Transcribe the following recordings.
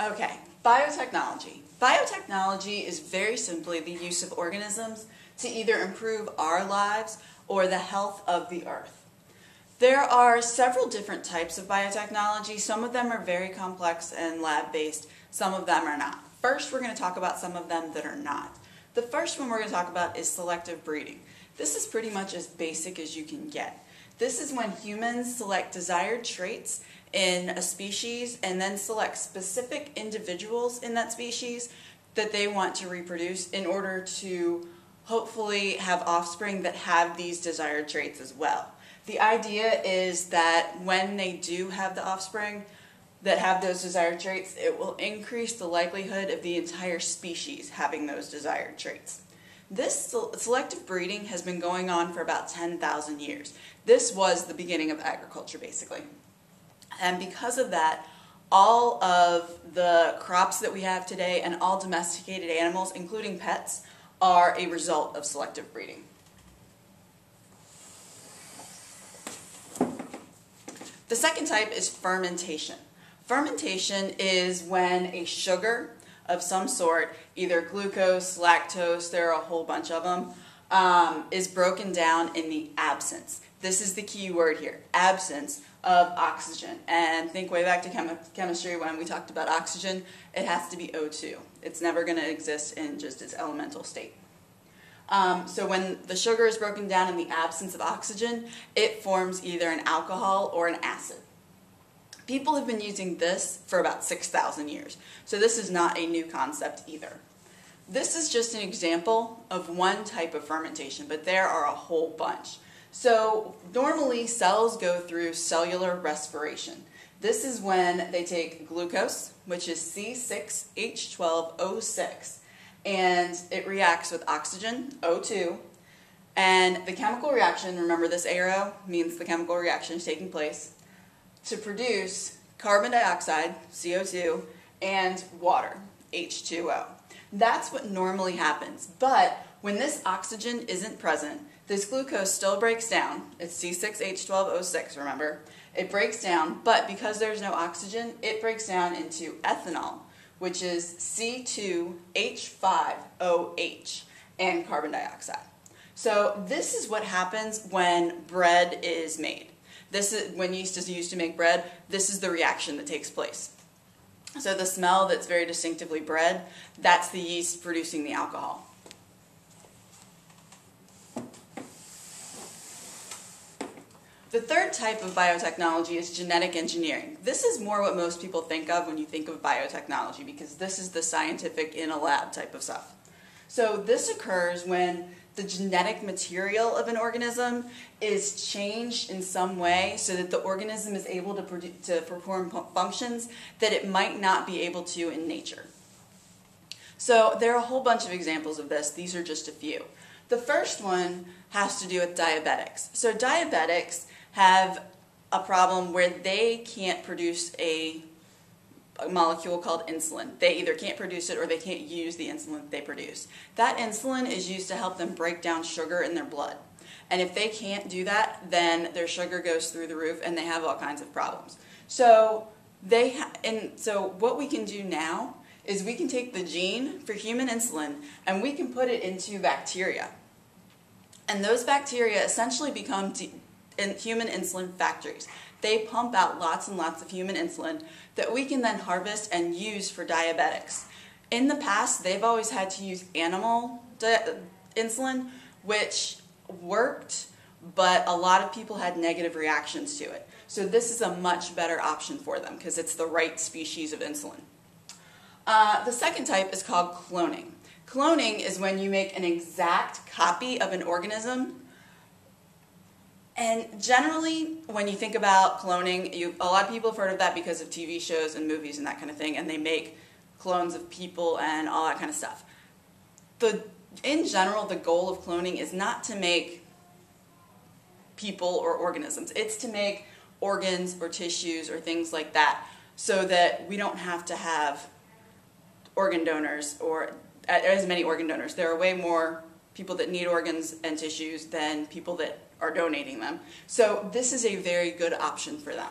Okay, biotechnology. Biotechnology is very simply the use of organisms to either improve our lives or the health of the earth. There are several different types of biotechnology. Some of them are very complex and lab-based, some of them are not. First, we're going to talk about some of them that are not. The first one we're going to talk about is selective breeding. This is pretty much as basic as you can get. This is when humans select desired traits in a species and then select specific individuals in that species that they want to reproduce in order to hopefully have offspring that have these desired traits as well. The idea is that when they do have the offspring that have those desired traits, it will increase the likelihood of the entire species having those desired traits. This selective breeding has been going on for about 10,000 years. This was the beginning of agriculture, basically. And because of that, all of the crops that we have today and all domesticated animals, including pets, are a result of selective breeding. The second type is fermentation. Fermentation is when a sugar of some sort, either glucose, lactose, there are a whole bunch of them, is broken down in the absence. This is the key word here, absence of oxygen. And think way back to chemistry when we talked about oxygen, it has to be O2. It's never going to exist in just its elemental state. So when the sugar is broken down in the absence of oxygen, it forms either an alcohol or an acid. People have been using this for about 6,000 years, so this is not a new concept either. This is just an example of one type of fermentation, but there are a whole bunch. So normally cells go through cellular respiration. This is when they take glucose, which is C6H12O6, and it reacts with oxygen, O2, and the chemical reaction, remember this arrow means the chemical reaction is taking place, to produce carbon dioxide, CO2, and water, H2O. That's what normally happens, but when this oxygen isn't present, this glucose still breaks down. It's C6H12O6, remember? It breaks down, but because there's no oxygen, it breaks down into ethanol, which is C2H5OH, and carbon dioxide. So this is what happens when bread is made. This is when yeast is used to make bread. This is the reaction that takes place. So the smell that's very distinctively bread, that's the yeast producing the alcohol. The third type of biotechnology is genetic engineering. This is more what most people think of when you think of biotechnology, because this is the scientific in a lab type of stuff. So this occurs when the genetic material of an organism is changed in some way so that the organism is able to perform functions that it might not be able to in nature. So there are a whole bunch of examples of this. These are just a few. The first one has to do with diabetics. So diabetics have a problem where they can't produce a molecule called insulin. They either can't produce it or they can't use the insulin that they produce. That insulin is used to help them break down sugar in their blood. And if they can't do that, then their sugar goes through the roof and they have all kinds of problems. So what we can do now is we can take the gene for human insulin and we can put it into bacteria. And those bacteria essentially become human insulin factories. They pump out lots and lots of human insulin that we can then harvest and use for diabetics. In the past, they've always had to use animal insulin, which worked, but a lot of people had negative reactions to it. So this is a much better option for them because it's the right species of insulin. The second type is called cloning. Cloning is when you make an exact copy of an organism. And generally, when you think about cloning, a lot of people have heard of that because of TV shows and movies and that kind of thing, and they make clones of people and all that kind of stuff. In general, the goal of cloning is not to make people or organisms. It's to make organs or tissues or things like that so that we don't have to have organ donors or as many organ donors. There are way more people that need organs and tissues than people that are donating them. So this is a very good option for them.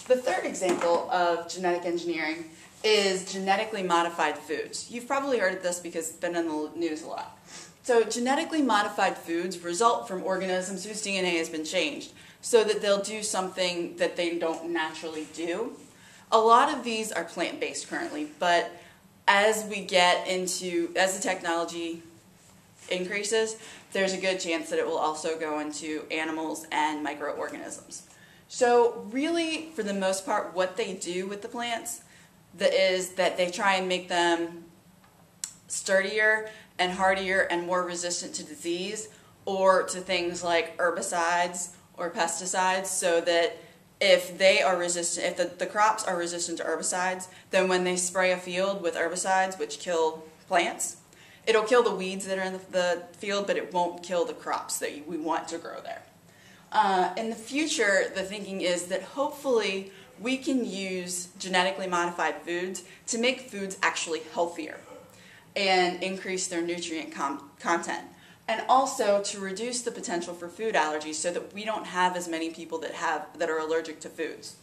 The third example of genetic engineering is genetically modified foods. You've probably heard of this because it's been in the news a lot. So genetically modified foods result from organisms whose DNA has been changed so that they'll do something that they don't naturally do. A lot of these are plant-based currently, but as the technology increases, there's a good chance that it will also go into animals and microorganisms. So really, for the most part, what they do with the plants is that they try and make them sturdier and hardier and more resistant to disease or to things like herbicides or pesticides, so that if they are resistant, if the crops are resistant to herbicides, then when they spray a field with herbicides, which kill plants, it'll kill the weeds that are in the field, but it won't kill the crops that we want to grow there. In the future, the thinking is that hopefully we can use genetically modified foods to make foods actually healthier and increase their nutrient content, and also to reduce the potential for food allergies so that we don't have as many people that are allergic to foods.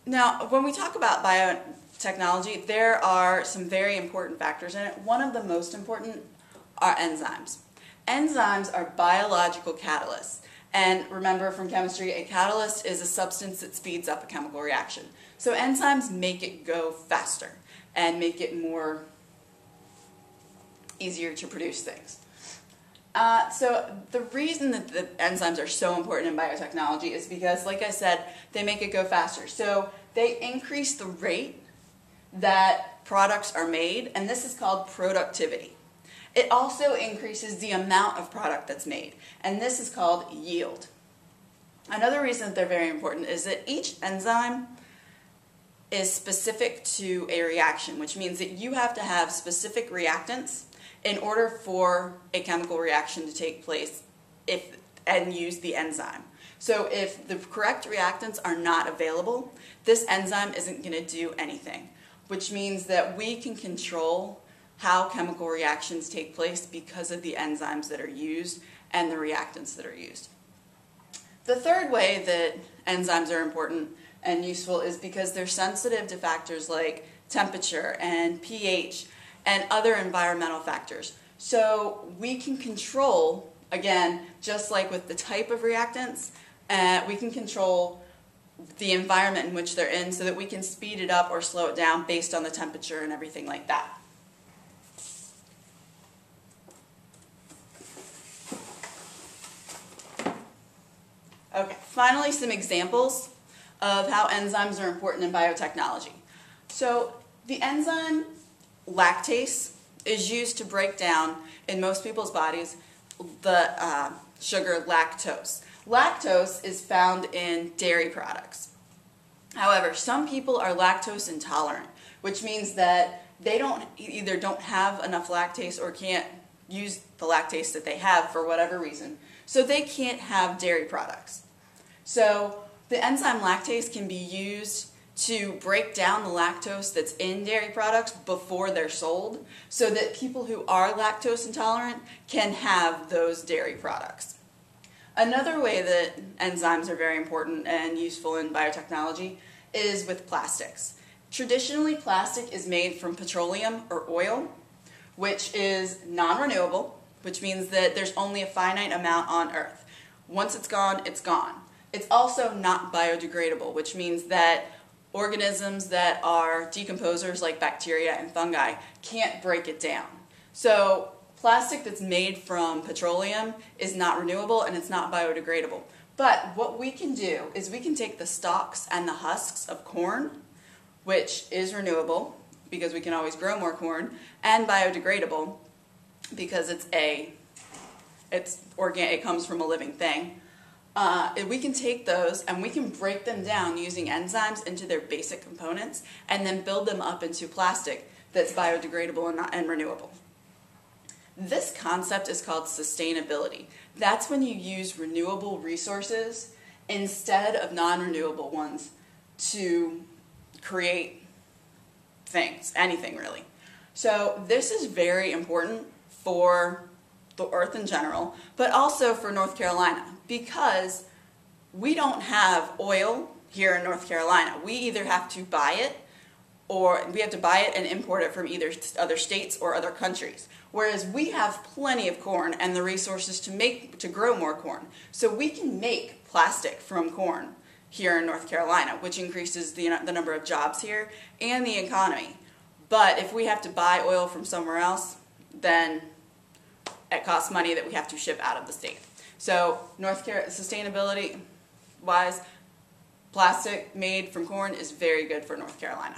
Now, when we talk about biotechnology, there are some very important factors in it. One of the most important are enzymes. Enzymes are biological catalysts. And remember from chemistry, a catalyst is a substance that speeds up a chemical reaction. So enzymes make it go faster and make it easier to produce things. So the reason that the enzymes are so important in biotechnology is because, like I said, they make it go faster. So they increase the rate that products are made, and this is called productivity. It also increases the amount of product that's made, and this is called yield. Another reason that they're very important is that each enzyme is specific to a reaction, which means that you have to have specific reactants in order for a chemical reaction to take place and use the enzyme. So if the correct reactants are not available, this enzyme isn't going to do anything, which means that we can control how chemical reactions take place because of the enzymes that are used and the reactants that are used. The third way that enzymes are important and useful is because they're sensitive to factors like temperature and pH and other environmental factors. So we can control, again, just like with the type of reactants, we can control the environment in which they're in so that we can speed it up or slow it down based on the temperature and everything like that. Okay, finally some examples of how enzymes are important in biotechnology. So the enzyme lactase is used to break down, in most people's bodies, the sugar lactose. Lactose is found in dairy products. However, some people are lactose intolerant, which means that they either don't have enough lactase or can't use the lactase that they have for whatever reason, so they can't have dairy products. So the enzyme lactase can be used to break down the lactose that's in dairy products before they're sold, so that people who are lactose intolerant can have those dairy products. Another way that enzymes are very important and useful in biotechnology is with plastics. Traditionally, plastic is made from petroleum or oil, which is non-renewable, which means that there's only a finite amount on Earth. Once it's gone, it's gone. It's also not biodegradable, which means that organisms that are decomposers like bacteria and fungi can't break it down. So plastic that's made from petroleum is not renewable and it's not biodegradable. But what we can do is we can take the stalks and the husks of corn, which is renewable because we can always grow more corn, and biodegradable because it comes from a living thing. We can take those and we can break them down using enzymes into their basic components and then build them up into plastic that's biodegradable and renewable. This concept is called sustainability. That's when you use renewable resources instead of non-renewable ones to create things, anything really. So this is very important for the earth in general, but also for North Carolina, because we don't have oil here in North Carolina. We either have to buy it, or we have to buy it and import it from either other states or other countries. Whereas we have plenty of corn and the resources to grow more corn. So we can make plastic from corn here in North Carolina, which increases the number of jobs here and the economy. But if we have to buy oil from somewhere else, then it costs money that we have to ship out of the state. So sustainability wise, plastic made from corn is very good for North Carolina.